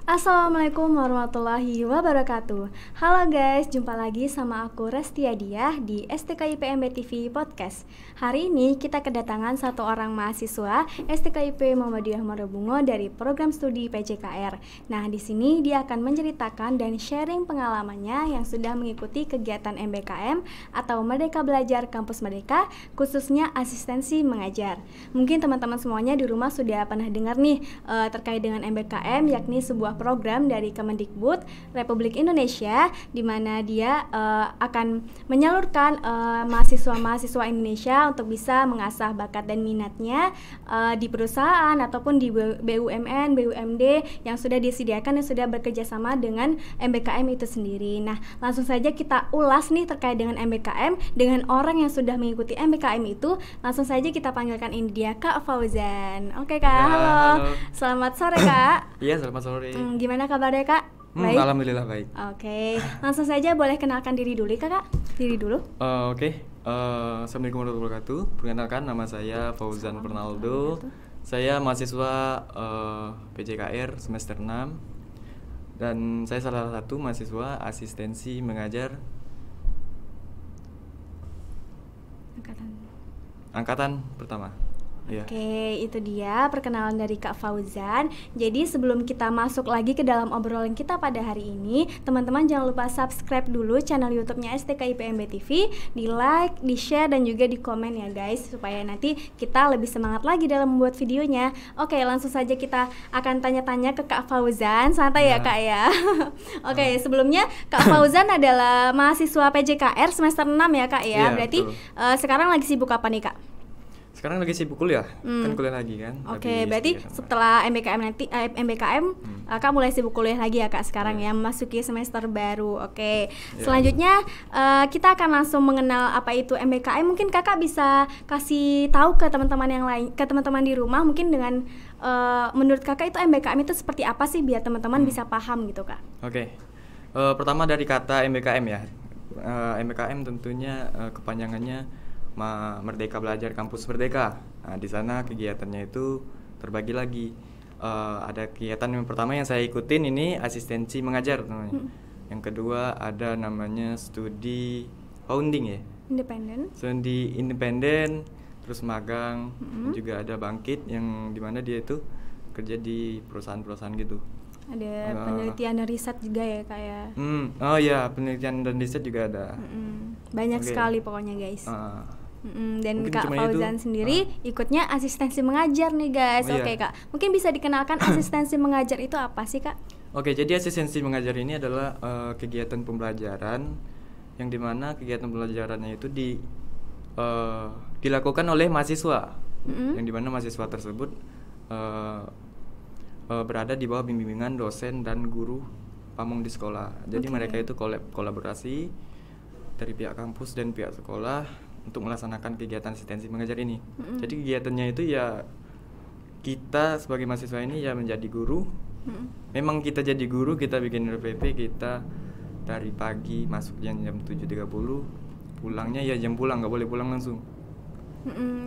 Assalamualaikum warahmatullahi wabarakatuh. Halo guys, jumpa lagi sama aku Resti Adiah di STKIP MB TV Podcast. Hari ini kita kedatangan satu orang mahasiswa STKIP Muhammadiyah Marobungo dari program studi PJKR. Nah, di sini dia akan menceritakan dan sharing pengalamannya yang sudah mengikuti kegiatan MBKM atau Merdeka Belajar Kampus Merdeka, khususnya asistensi mengajar. Mungkin teman-teman semuanya di rumah sudah pernah dengar nih terkait dengan MBKM, yakni sebuah program dari Kemendikbud Republik Indonesia, di mana dia akan menyalurkan mahasiswa-mahasiswa Indonesia untuk bisa mengasah bakat dan minatnya di perusahaan ataupun di BUMN, BUMD yang sudah disediakan dan sudah bekerja sama dengan MBKM itu sendiri. Nah, langsung saja kita ulas nih terkait dengan MBKM dengan orang yang sudah mengikuti MBKM itu. Langsung saja kita panggilkan ini dia Kak Fauzan. Oke Kak, Ya, halo. halo. Selamat sore Kak. Iya, selamat sore. Gimana kabarnya Kak? Baik? Alhamdulillah baik. Oke, langsung saja boleh kenalkan diri dulu Kak? Diri dulu. Assalamualaikum warahmatullahi wabarakatuh. Perkenalkan, nama saya Fauzan Pernaldo. Saya mahasiswa PJKR semester 6. Dan saya salah satu mahasiswa asistensi mengajar angkatan pertama. Iya. Oke, itu dia perkenalan dari Kak Fauzan. Jadi sebelum kita masuk lagi ke dalam obrolan kita pada hari ini, teman-teman jangan lupa subscribe dulu channel YouTube-nya STKIP MB TV, di like, di share, dan juga di komen ya guys, supaya nanti kita lebih semangat lagi dalam membuat videonya. Oke, langsung saja kita akan tanya-tanya ke Kak Fauzan. Santai ya Kak ya. Oke, sebelumnya Kak Fauzan adalah mahasiswa PJKR semester 6 ya Kak ya. Iya, Berarti betul. sekarang lagi sibuk apa nih Kak? Sekarang lagi sibuk kuliah, kan kuliah lagi kan. Oke, habis berarti kegiatan. setelah MBKM nanti Kak mulai sibuk kuliah lagi ya Kak sekarang ya, memasuki semester baru. Oke. Selanjutnya kita akan langsung mengenal apa itu MBKM. Mungkin Kakak bisa kasih tahu ke teman-teman yang lain, ke teman-teman di rumah mungkin dengan menurut Kakak itu MBKM itu seperti apa sih biar teman-teman bisa paham gitu Kak. Oke. Pertama dari kata MBKM ya. MBKM tentunya kepanjangannya Merdeka Belajar Kampus Merdeka. Nah, di sana kegiatannya itu terbagi lagi. Ada kegiatan yang pertama yang saya ikutin ini asistensi mengajar namanya. Yang kedua ada namanya studi founding ya. Independen. Studi independen, terus magang, dan juga ada bangkit yang dimana dia itu kerja di perusahaan-perusahaan gitu. Ada penelitian dan riset juga ya Kak ya. Oh iya, penelitian dan riset juga ada. Banyak Oke. sekali pokoknya guys. Dan Mungkin Kak cuma Fauzan itu. sendiri ikutnya asistensi mengajar nih guys. Oh, Oke iya. Kak, mungkin bisa dikenalkan asistensi mengajar itu apa sih Kak? Oke, jadi asistensi mengajar ini adalah kegiatan pembelajaran yang dimana kegiatan pembelajarannya itu dilakukan oleh mahasiswa, yang dimana mahasiswa tersebut berada di bawah bimbingan dosen dan guru pamong di sekolah. Jadi mereka itu kolaborasi dari pihak kampus dan pihak sekolah untuk melaksanakan kegiatan asistensi mengajar ini. Jadi kegiatannya itu ya kita sebagai mahasiswa ini ya menjadi guru. Memang kita jadi guru, kita bikin RPP, kita dari pagi masuk jam 7.30, pulangnya ya jam pulang, nggak boleh pulang langsung.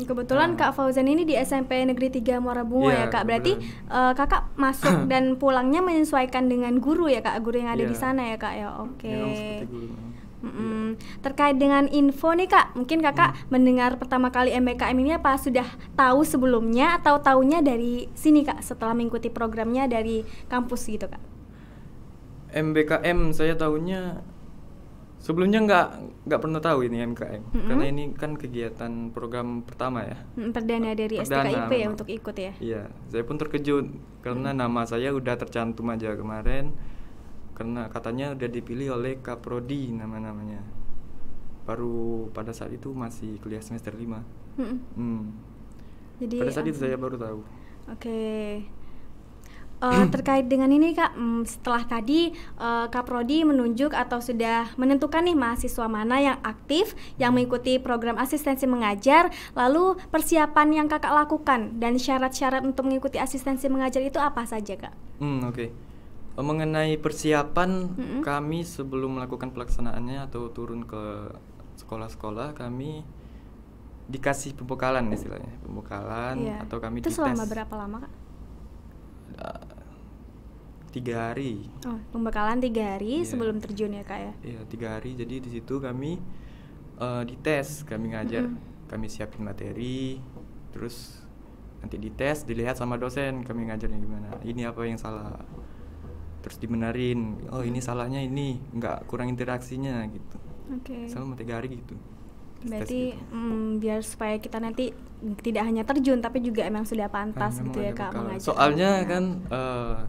Kebetulan Kak Fauzan ini di SMP Negeri 3 Muara Bungo ya Iya, Kak. Berarti kebetulan. Kakak masuk dan pulangnya menyesuaikan dengan guru ya Kak, guru yang ada di Iya. sana ya Kak ya. Oke. Memang seperti guru. Terkait dengan info nih Kak, mungkin Kakak mendengar pertama kali MBKM ini apa sudah tahu sebelumnya atau tahunya dari sini Kak setelah mengikuti programnya dari kampus gitu Kak? MBKM saya tahunya sebelumnya nggak pernah tahu ini MKM, karena ini kan kegiatan program pertama ya. Perdana dari Perdana STKIP ya memang. untuk ikut ya. Iya, saya pun terkejut karena nama saya udah tercantum aja kemarin, karena katanya udah dipilih oleh Kaprodi namanya. Baru pada saat itu masih kuliah semester 5. Jadi Pada saat itu saya baru tahu. Oke. Terkait dengan ini Kak, setelah tadi Kak Prodi menunjuk atau sudah menentukan nih mahasiswa mana yang aktif yang mengikuti program asistensi mengajar, lalu persiapan yang Kakak lakukan dan syarat-syarat untuk mengikuti asistensi mengajar itu apa saja Kak? Oke. Mengenai persiapan kami sebelum melakukan pelaksanaannya atau turun ke sekolah-sekolah, kami dikasih pembekalan istilahnya, pembekalan Iya. atau kami Itu dites. selama berapa lama Kak? 3 hari. Oh, pembekalan 3 hari Iya. sebelum terjun ya kak ya? Iya, 3 hari. Jadi di situ kami dites, kami ngajar, kami siapin materi, terus nanti dites, dilihat sama dosen kami ngajarnya gimana. Ini apa yang salah, terus dibenerin. Oh ini salahnya ini, nggak kurang interaksinya gitu. Oke. Selama 3 hari gitu. Berarti Tes biar supaya kita nanti tidak hanya terjun tapi juga emang sudah pantas memang gitu ya ada kak bekal. mengajar. Soalnya kan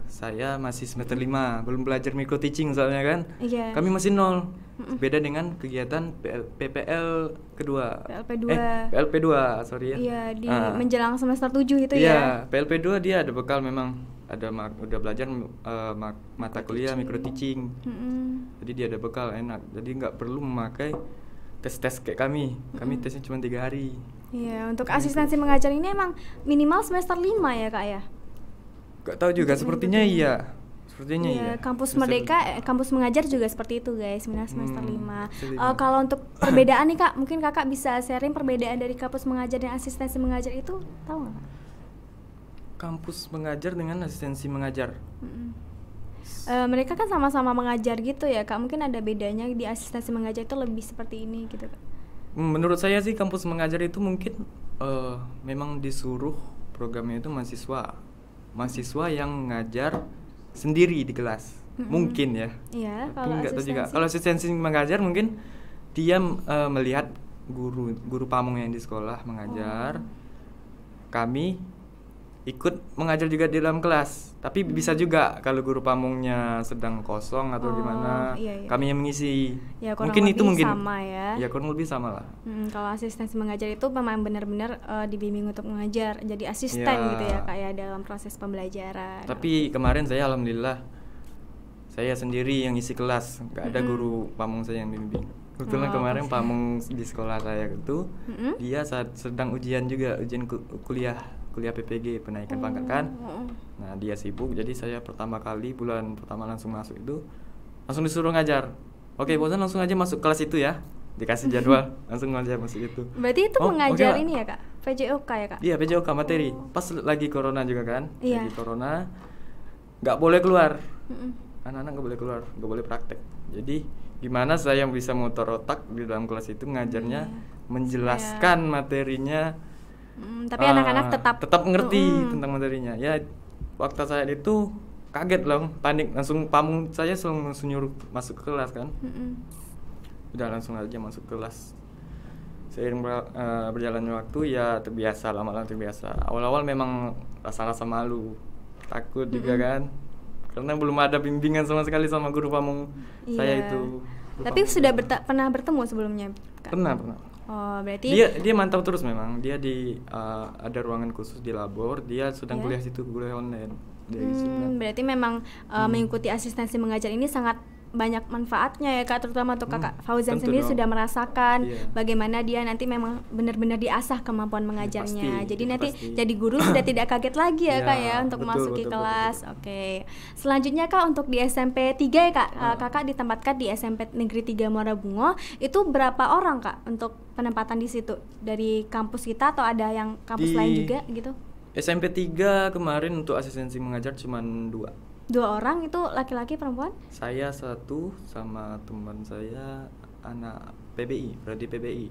saya masih semester 5, belum belajar micro teaching soalnya kan. Iya. Kami masih nol. Beda dengan kegiatan PPL kedua. PLP 2. PLP 2, sorry ya. Iya, di menjelang semester 7 itu Iya, ya. PLP 2 dia ada bekal memang. Ada udah belajar mata kuliah micro teaching. Jadi dia ada bekal enak. Jadi nggak perlu memakai tes kayak kami. Kami tesnya cuma 3 hari. Iya, untuk asistensi mengajar ini emang minimal semester 5 ya kak ya? Gak tahu juga, sepertinya iya. Sepertinya Iya, iya. kampus Semester Merdeka, kampus mengajar juga seperti itu guys, minimal semester 5. semester 5. Kalau untuk perbedaan nih kak, mungkin kakak bisa sharing perbedaan dari kampus mengajar dan asistensi mengajar itu, tahu nggak kak? Kampus mengajar dengan asistensi mengajar. Mereka kan sama-sama mengajar gitu ya kak, mungkin ada bedanya di asistensi mengajar itu lebih seperti ini gitu kak? Menurut saya sih kampus mengajar itu mungkin memang disuruh programnya itu mahasiswa yang ngajar sendiri di kelas. Mungkin ya. Iya, Tapi kalau nggak tahu juga. asistensi. Kalau asistensi mengajar mungkin dia melihat guru pamong yang di sekolah mengajar. Kami ikut mengajar juga di dalam kelas. Tapi bisa juga kalau guru pamongnya sedang kosong atau gimana, iya. kami yang mengisi. Ya, kurang Mungkin itu lebih mungkin sama ya. Ya kurang lebih sama lah. Kalau asistensi mengajar itu memang benar-benar dibimbing untuk mengajar, jadi asisten Ya. gitu ya kayak dalam proses pembelajaran. Tapi kemarin saya alhamdulillah saya sendiri yang isi kelas, nggak ada guru pamong saya yang bimbing. Kebetulan kemarin pamong di sekolah saya itu dia saat sedang ujian juga, ujian kuliah PPG penaikan pangkat kan. Nah dia sibuk, jadi saya pertama kali bulan pertama langsung masuk itu langsung disuruh ngajar. Oke, bosan langsung aja masuk kelas itu ya, dikasih jadwal langsung aja masuk itu. Berarti itu Oh, mengajar oke, Pak. ini ya kak, PJOK ya kak? Iya, PJOK materi. Pas lagi corona juga kan. Iya. Lagi corona nggak boleh keluar. Anak-anak nggak boleh keluar, nggak boleh praktek. Jadi gimana saya bisa muter otak di dalam kelas itu ngajarnya, menjelaskan materinya. Tapi anak-anak tetap ngerti tentang materinya. Ya waktu saya itu kaget loh, panik, langsung pamong saya langsung nyuruh masuk ke kelas kan. Udah langsung aja masuk kelas. Seiring berjalannya waktu ya terbiasa, lama-lama terbiasa. Awal-awal memang rasa-rasa malu, takut juga kan, karena belum ada bimbingan sama sekali sama guru pamong saya itu. Tapi sudah pernah bertemu sebelumnya kak? Pernah. Oh berarti Dia mantau terus memang. Dia ada ruangan khusus di labor. Dia sedang kuliah situ, kuliah online. berarti memang mengikuti asistensi mengajar ini sangat banyak manfaatnya ya kak, terutama untuk kakak Fauzan sendiri dong. sudah merasakan Iya. bagaimana dia nanti memang benar-benar diasah kemampuan mengajarnya. pasti, Jadi itu nanti pasti. jadi guru sudah tidak kaget lagi ya Iya, kak ya untuk betul, memasuki betul, kelas. Oke. Selanjutnya kak untuk di SMP 3 ya kak, kakak ditempatkan di SMP Negeri 3 Muara Bungo. Itu berapa orang kak untuk penempatan di situ dari kampus kita atau ada yang kampus lain juga gitu? SMP 3 kemarin untuk asistensi mengajar cuma 2. 2 orang itu laki-laki perempuan? Saya 1 sama teman saya anak PBI, prodi PBI.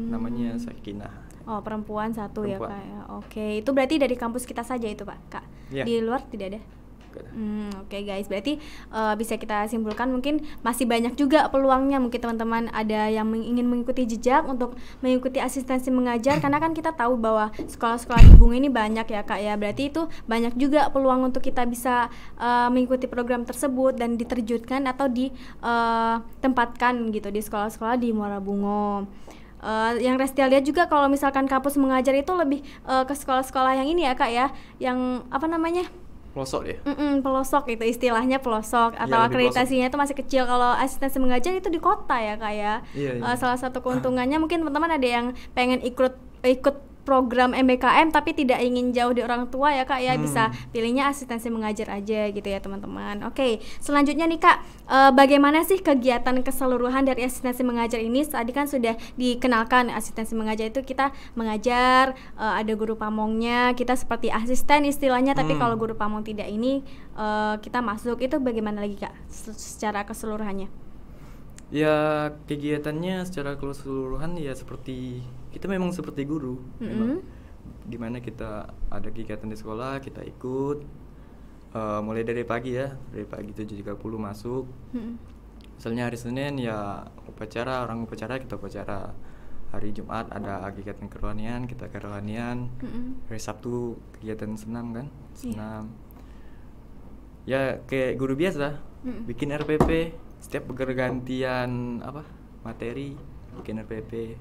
Namanya Sakinah. Oh perempuan 1 ya Perempuan. kak ya. Oke, itu berarti dari kampus kita saja itu pak kak. Iya. Di luar tidak ada? Gak ada. Oke guys, berarti bisa kita simpulkan mungkin masih banyak juga peluangnya. Mungkin teman-teman ada yang ingin mengikuti jejak untuk mengikuti asistensi mengajar, karena kan kita tahu bahwa sekolah-sekolah di Bungo ini banyak ya kak ya. Berarti itu banyak juga peluang untuk kita bisa mengikuti program tersebut dan diterjunkan atau ditempatkan gitu di sekolah-sekolah di Muara Bungo. Yang Restia lihat juga kalau misalkan kampus mengajar itu lebih ke sekolah-sekolah yang ini ya kak ya, yang apa namanya? Pelosok ya? Pelosok itu istilahnya pelosok atau lebih akreditasinya itu masih kecil. Kalau asistensi mengajar itu di kota ya kak ya. Iya. Salah satu keuntungannya mungkin teman-teman ada yang pengen ikut program MBKM tapi tidak ingin jauh di orang tua ya Kak ya, bisa pilihnya asistensi mengajar aja gitu ya teman-teman. Oke, selanjutnya nih Kak, bagaimana sih kegiatan keseluruhan dari asistensi mengajar ini? Tadi kan sudah dikenalkan asistensi mengajar itu kita mengajar, ada guru pamongnya, kita seperti asisten istilahnya, tapi kalau guru pamong tidak ini kita masuk, itu bagaimana lagi Kak secara keseluruhannya? Ya kegiatannya secara keseluruhan ya seperti kita memang seperti guru, memang dimana kita ada kegiatan di sekolah kita ikut, mulai dari pagi ya, dari pagi 7.30 masuk. Misalnya hari Senin ya orang upacara kita upacara, hari Jumat ada kegiatan kerohanian kita kerohanian, hari Sabtu kegiatan senam kan, senam. Ya kayak guru biasa, bikin RPP. Setiap bergantian materi bikin RPP.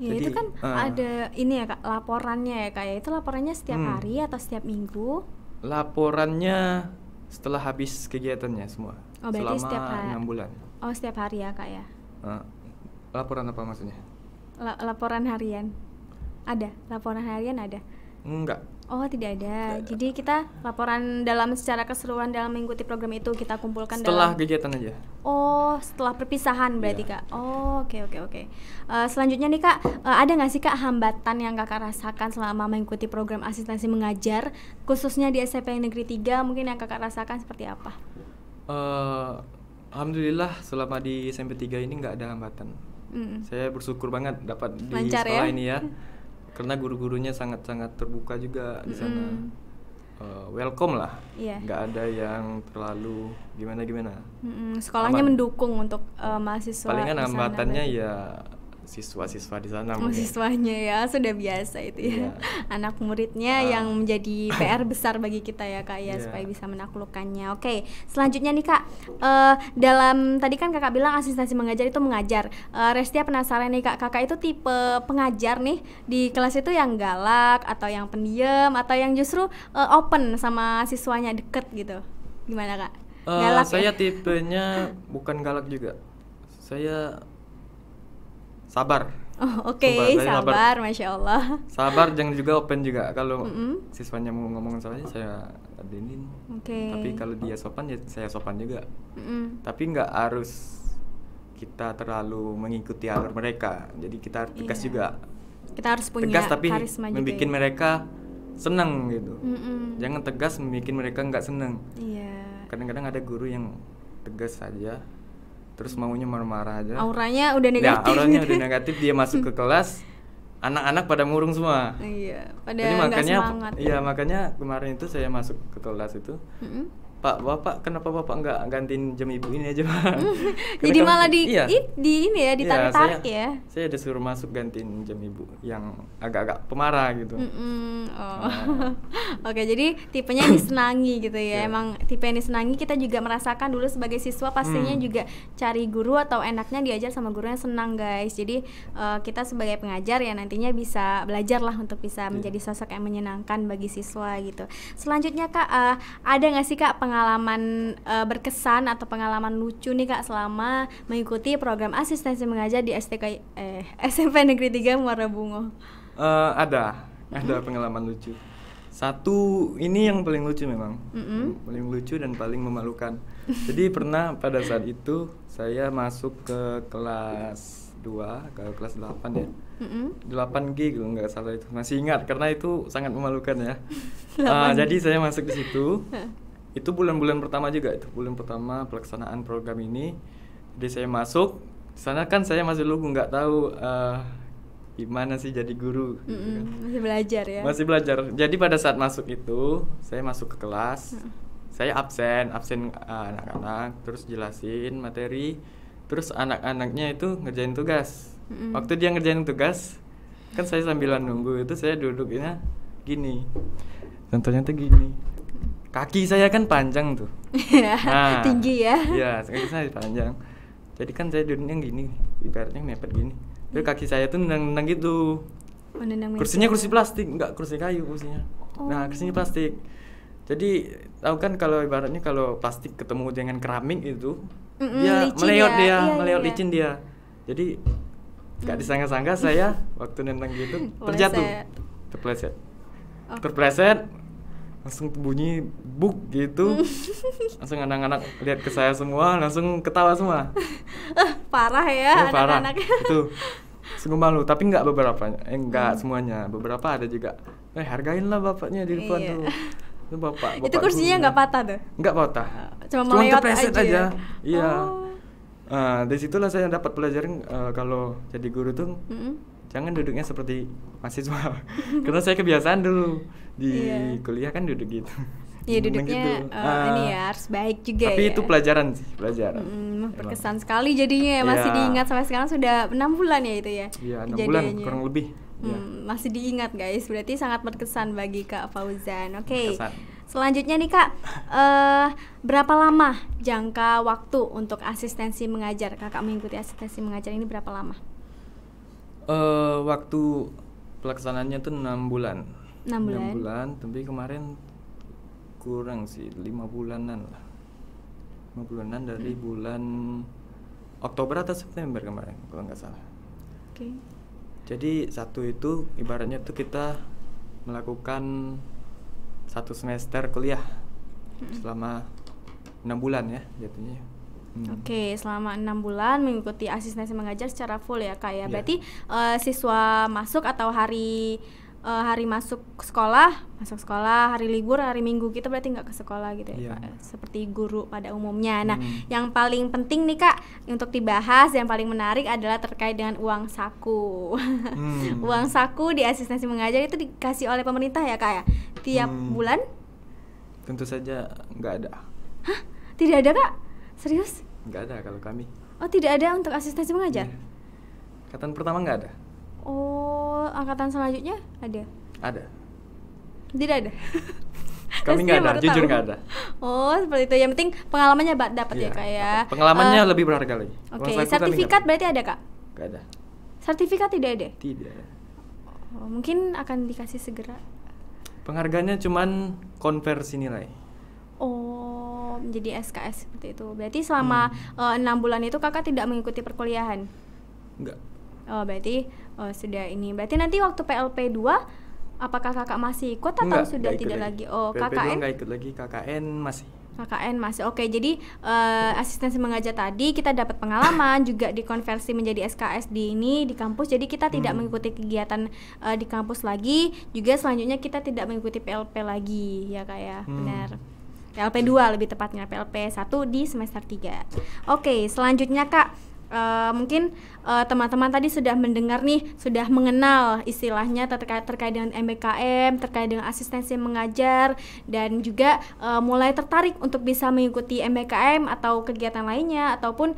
Ya. Jadi, itu kan ada ini ya Kak, laporannya ya Kak ya. Itu laporannya setiap hari atau setiap minggu? Laporannya setelah habis kegiatannya semua. Oh, berarti selama setiap hari 6 bulan. Oh, setiap hari ya Kak ya. Laporan apa maksudnya? Laporan harian. Ada? Laporan harian ada? Enggak. Oh, tidak ada. Jadi kita laporan secara keseluruhan dalam mengikuti program itu kita kumpulkan setelah kegiatan aja. Oh, setelah perpisahan berarti Kak. Oh, oke. Selanjutnya nih Kak, ada nggak sih Kak hambatan yang Kakak rasakan selama mengikuti program asistensi mengajar, khususnya di SMP Negeri 3, mungkin yang Kakak rasakan seperti apa? Alhamdulillah selama di SMP 3 ini nggak ada hambatan. Saya bersyukur banget dapat di lancar sekolah ya? ini ya. Karena guru-gurunya sangat-sangat terbuka juga di sana, welcome lah, nggak ada yang terlalu gimana-gimana. Sekolahnya mendukung untuk mahasiswa. Palingan hambatannya ya siswa-siswa di sana. Siswanya ya sudah biasa itu ya. Anak muridnya yang menjadi PR besar bagi kita ya Kak ya, supaya bisa menaklukkannya. Oke, selanjutnya nih Kak, dalam tadi kan Kakak bilang asistensi mengajar itu mengajar. Restia penasaran nih Kak, Kakak itu tipe pengajar nih di kelas itu yang galak atau yang pendiam atau yang justru open sama siswanya, deket gitu? Gimana Kak? Galak saya tipenya bukan galak juga. Saya sabar. Oh, oke. Sabar, Masya Allah. Sabar dan juga open juga. Kalau siswanya mau ngomong soalnya saya adenin. Tapi kalau dia sopan ya saya sopan juga. Tapi nggak harus kita terlalu mengikuti alur mereka. Jadi kita harus tegas juga. Kita harus punya tegas tapi karisma juga membuat mereka senang gitu. Jangan tegas membuat mereka nggak senang. Kadang-kadang ada guru yang tegas saja, terus maunya marah-marah aja. Auranya udah negatif. Ya, auranya udah negatif, dia masuk ke kelas, anak-anak pada murung semua. Pada nggak semangat. Iya, makanya kemarin itu saya masuk ke kelas itu. Pak, Bapak, kenapa Bapak nggak gantiin jam ibu ini aja, Pak? Jadi malah ditarik-tarik ya. Saya disuruh masuk gantiin jam ibu yang agak-agak pemarah gitu. Oke, jadi tipenya disenangi gitu ya. Emang tipe yang disenangi, kita juga merasakan dulu sebagai siswa pastinya juga cari guru atau enaknya diajar sama guru yang senang guys. Jadi kita sebagai pengajar ya nantinya bisa belajar lah untuk bisa menjadi sosok yang menyenangkan bagi siswa gitu. Selanjutnya Kak, ada nggak sih Kak pengalaman berkesan atau pengalaman lucu nih Kak selama mengikuti program asistensi mengajar di SMP Negeri 3 Muara Bungo? Ada pengalaman lucu. Satu ini yang paling lucu memang, paling lucu dan paling memalukan. Jadi pernah pada saat itu saya masuk ke kelas 2, ke kelas 8 ya. 8G kalau nggak salah itu. Masih ingat karena itu sangat memalukan ya. Jadi saya masuk di situ. Itu bulan-bulan pertama juga, itu bulan pertama pelaksanaan program ini. Jadi saya masuk sana kan saya masih lugu, nggak tahu gimana sih jadi guru gitu kan. Masih belajar ya. Masih belajar. Jadi pada saat masuk itu saya masuk ke kelas, saya absen anak-anak, terus jelasin materi, terus anak-anaknya itu ngerjain tugas. Waktu dia ngerjain tugas kan saya sambilan nunggu itu saya duduknya gini, contohnya tuh gini. Kaki saya kan panjang tuh. Nah, tinggi ya. Iya, kaki saya panjang. Jadi kan saya duduknya gini, ibaratnya mepet gini. Terus kaki saya tuh nendang gitu. Kursinya kursi plastik, enggak kursi kayu kursinya. Nah, kursinya plastik. Jadi tahu kan kalau ibaratnya kalau plastik ketemu dengan keramik itu, dia meleot licin dia. Jadi Gak disangka-sangka saya waktu nendang gitu terjatuh, terpleset, langsung bunyi buk gitu. Langsung anak-anak lihat ke saya semua, langsung ketawa semua. Parah ya anak-anak. Itu sungguh malu, tapi nggak semuanya, beberapa ada juga. Hargainlah bapaknya di depan tuh. Itu bapak itu kursinya nggak patah tuh? Nggak patah, cuma terpleset aja. Iya. Oh. Dari situlah saya dapat pelajaran kalau jadi guru tuh jangan duduknya seperti mahasiswa. Karena saya kebiasaan dulu di kuliah kan duduk gitu. Iya duduknya gitu. Ini ya harus baik juga. Tapi ya. itu pelajaran. Berkesan sekali jadinya ya. Masih diingat sampai sekarang sudah 6 bulan ya itu ya. Iya 6 bulan kurang lebih. Masih diingat guys, berarti sangat berkesan bagi Kak Fauzan. Oke. Selanjutnya nih Kak, berapa lama jangka waktu untuk asistensi mengajar? Kakak mengikuti asistensi mengajar ini berapa lama? Waktu pelaksanaannya tuh 6 bulan. 6 bulan, tapi kemarin kurang sih 5 bulanan lah. 5 bulanan dari bulan Oktober atau September kemarin kalau nggak salah. Oke. Jadi satu itu ibaratnya tuh kita melakukan 1 semester kuliah selama 6 bulan ya jatuhnya. Oke, selama 6 bulan mengikuti asistensi mengajar secara full ya Kak ya. Berarti siswa masuk atau hari masuk sekolah, hari libur, hari Minggu kita berarti nggak ke sekolah gitu ya Kak. Seperti guru pada umumnya. Nah, yang paling penting nih Kak untuk dibahas, yang paling menarik adalah terkait dengan uang saku. Uang saku di asistensi mengajar itu dikasih oleh pemerintah ya Kak ya? Tiap bulan? Tentu saja nggak ada. Hah? Tidak ada Kak? Serius? Nggak ada kalau kami. Oh, tidak ada untuk asistensi mengajar? Angkatan pertama nggak ada. Oh, angkatan selanjutnya ada? Ada. Tidak ada? Kami nggak ada, jujur nggak ada. Oh, seperti itu. Yang penting pengalamannya dapat ya Kak ya. Pengalamannya lebih berharga lagi. Oke, sertifikat berarti ada Kak? Nggak ada. Sertifikat tidak ada? Tidak ada. Oh, mungkin akan dikasih segera. Penghargaannya cuman konversi nilai. Oh, menjadi SKS seperti itu. Berarti selama 6 bulan itu Kakak tidak mengikuti perkuliahan? Enggak. Oh, berarti sudah ini. Berarti nanti waktu PLP 2 apakah Kakak masih ikut atau sudah tidak lagi? Oh, PLP KKN? Enggak ikut lagi, KKN masih. KKN masih. Oke, jadi asistensi mengajar tadi kita dapat pengalaman juga dikonversi menjadi SKS di kampus. Jadi kita tidak mengikuti kegiatan di kampus lagi. Juga selanjutnya kita tidak mengikuti PLP lagi ya Kak ya. Benar. PLP 2 lebih tepatnya, PLP 1 di semester 3. Oke, selanjutnya Kak, mungkin teman-teman tadi sudah mendengar nih, sudah mengenal istilahnya terkait dengan MBKM, terkait dengan asistensi mengajar, dan juga mulai tertarik untuk bisa mengikuti MBKM atau kegiatan lainnya, ataupun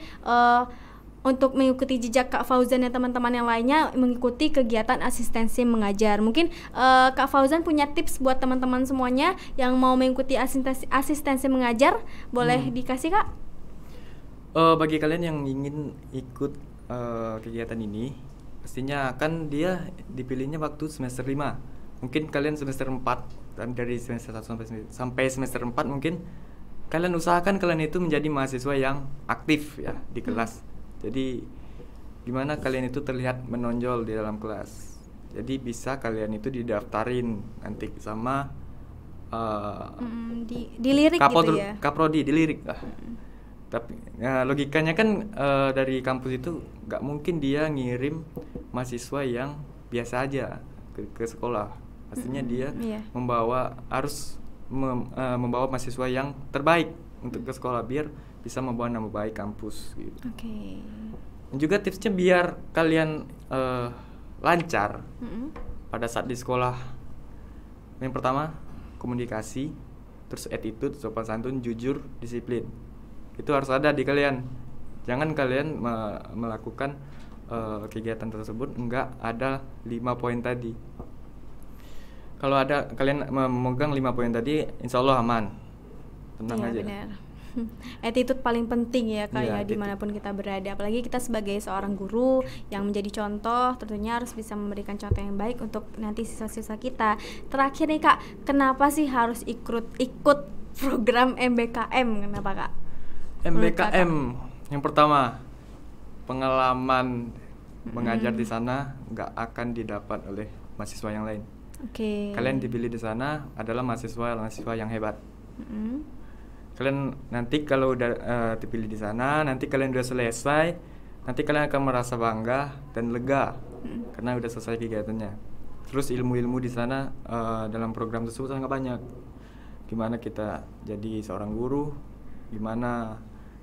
untuk mengikuti jejak Kak Fauzan dan teman-teman yang lainnya mengikuti kegiatan asistensi mengajar. Mungkin Kak Fauzan punya tips buat teman-teman semuanya yang mau mengikuti asistensi mengajar, boleh dikasih Kak? Bagi kalian yang ingin ikut kegiatan ini, pastinya akan dia dipilihnya waktu semester 5. Mungkin kalian semester 4, dan dari semester 1 sampai semester 4 mungkin kalian usahakan kalian itu menjadi mahasiswa yang aktif ya di kelas. Jadi gimana kalian itu terlihat menonjol di dalam kelas. Jadi bisa kalian itu didaftarin nanti sama dilirik gitu ya. Kaprodi dilirik lah. Tapi logikanya kan dari kampus itu nggak mungkin dia ngirim mahasiswa yang biasa aja ke sekolah. Pastinya dia harus membawa mahasiswa yang terbaik untuk ke sekolah biar bisa membawa nama baik kampus gitu. Oke. Dan juga tipsnya biar kalian lancar pada saat di sekolah. Yang pertama komunikasi, terus attitude, sopan santun, jujur, disiplin. Itu harus ada di kalian. Jangan kalian melakukan kegiatan tersebut enggak ada 5 poin tadi. Kalau ada kalian memegang 5 poin tadi, insya Allah aman. Tenang aja. Benar. Attitude paling penting ya Kak ya, dimanapun kita berada. Apalagi kita sebagai seorang guru yang menjadi contoh, tentunya harus bisa memberikan contoh yang baik untuk nanti siswa-siswa kita. Terakhir nih Kak, kenapa sih harus ikut program MBKM? Kenapa Kak? MBKM yang pertama pengalaman mengajar di sana nggak akan didapat oleh mahasiswa yang lain. Kalian dipilih di sana adalah mahasiswa yang hebat. Kalian nanti kalau udah dipilih di sana, nanti kalian udah selesai, nanti kalian akan merasa bangga dan lega karena udah selesai kegiatannya. Terus ilmu-ilmu di sana dalam program tersebut sangat banyak. Gimana kita jadi seorang guru, gimana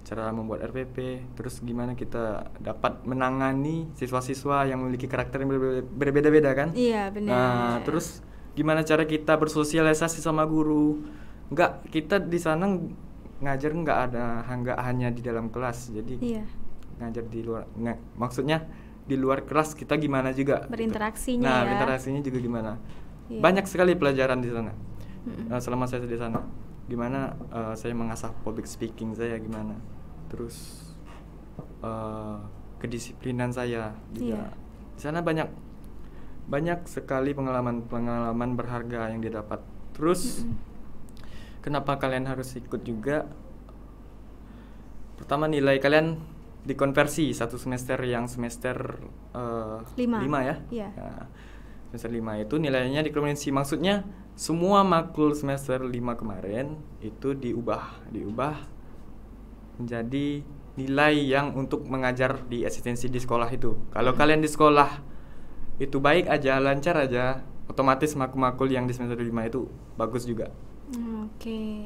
cara membuat RPP, terus gimana kita dapat menangani siswa-siswa yang memiliki karakter yang berbeda-beda kan? Iya, benar. Nah, terus gimana cara kita bersosialisasi sama guru? Kita di sana ngajar nggak hanya di dalam kelas, jadi ngajar di luar. Maksudnya di luar kelas kita gimana juga? Berinteraksinya gitu. Nah, ya. berinteraksinya juga gimana? Banyak sekali pelajaran di sana. Selama saya di sana. Gimana saya mengasah public speaking saya gimana, terus kedisiplinan saya juga. Di sana banyak sekali pengalaman berharga yang didapat. Terus kenapa kalian harus ikut juga? Pertama, nilai kalian dikonversi satu semester yang semester 5 ya. Nah, semester 5 itu nilainya dikonversi, maksudnya semua makul semester 5 kemarin itu diubah menjadi nilai yang untuk mengajar di asistensi di sekolah itu. Kalau kalian di sekolah itu baik aja, lancar aja, otomatis makul-makul yang di semester 5 itu bagus juga. Oke.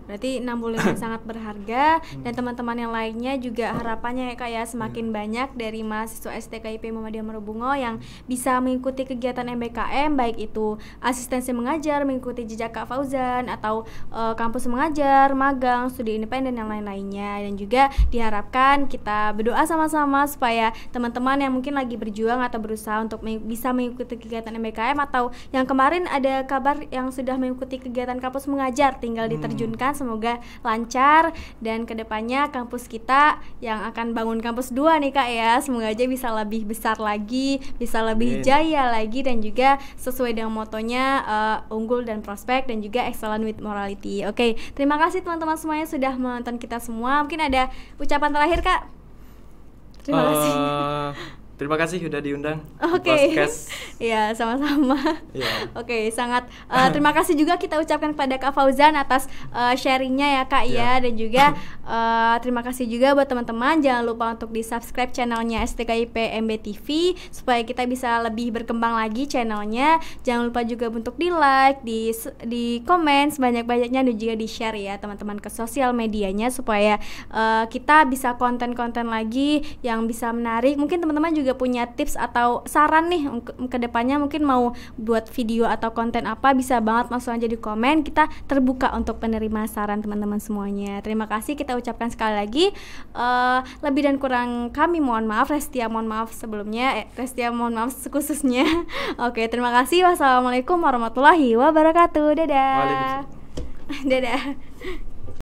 Berarti 6 bulan yang sangat berharga. Dan teman-teman yang lainnya juga harapannya ya Kak ya, semakin banyak dari mahasiswa STKIP Muhammadiyah Marubungo yang bisa mengikuti kegiatan MBKM, baik itu asistensi mengajar, mengikuti jejak Kak Fauzan, atau kampus mengajar, magang, studi independen, yang lain-lainnya. Dan juga diharapkan kita berdoa sama-sama supaya teman-teman yang mungkin lagi berjuang atau berusaha untuk bisa mengikuti kegiatan MBKM, atau yang kemarin ada kabar yang sudah mengikuti kegiatan kampus mengajar tinggal diterjunkan, semoga lancar. Dan kedepannya kampus kita yang akan bangun kampus 2 nih Kak ya, semoga aja bisa lebih besar lagi, bisa lebih jaya lagi, dan juga sesuai dengan motonya unggul dan prospek, dan juga excellent with morality. Oke, terima kasih teman-teman semuanya sudah menonton kita semua. Mungkin ada ucapan terakhir Kak? Terima kasih. Terima kasih sudah diundang. Podcast. Ya, sama-sama. Oke, sangat terima kasih juga kita ucapkan kepada Kak Fauzan atas sharingnya ya Kak ya. Dan juga terima kasih juga buat teman-teman. Jangan lupa untuk di-subscribe channelnya STKIP MB TV supaya kita bisa lebih berkembang lagi channelnya. Jangan lupa juga untuk di-like, di komen sebanyak-banyaknya, dan juga di-share ya teman-teman ke sosial medianya supaya kita bisa konten-konten lagi yang bisa menarik. Mungkin teman-teman juga punya tips atau saran nih ke depannya, mungkin mau buat video atau konten apa, bisa banget langsung aja di komen. Kita terbuka untuk penerima saran teman-teman semuanya. Terima kasih kita ucapkan sekali lagi. Lebih dan kurang kami mohon maaf. Restia mohon maaf sebelumnya. Restia mohon maaf khususnya. Oke, terima kasih. Wassalamualaikum warahmatullahi wabarakatuh. Dadah. Waalaikumsalam. Dadah.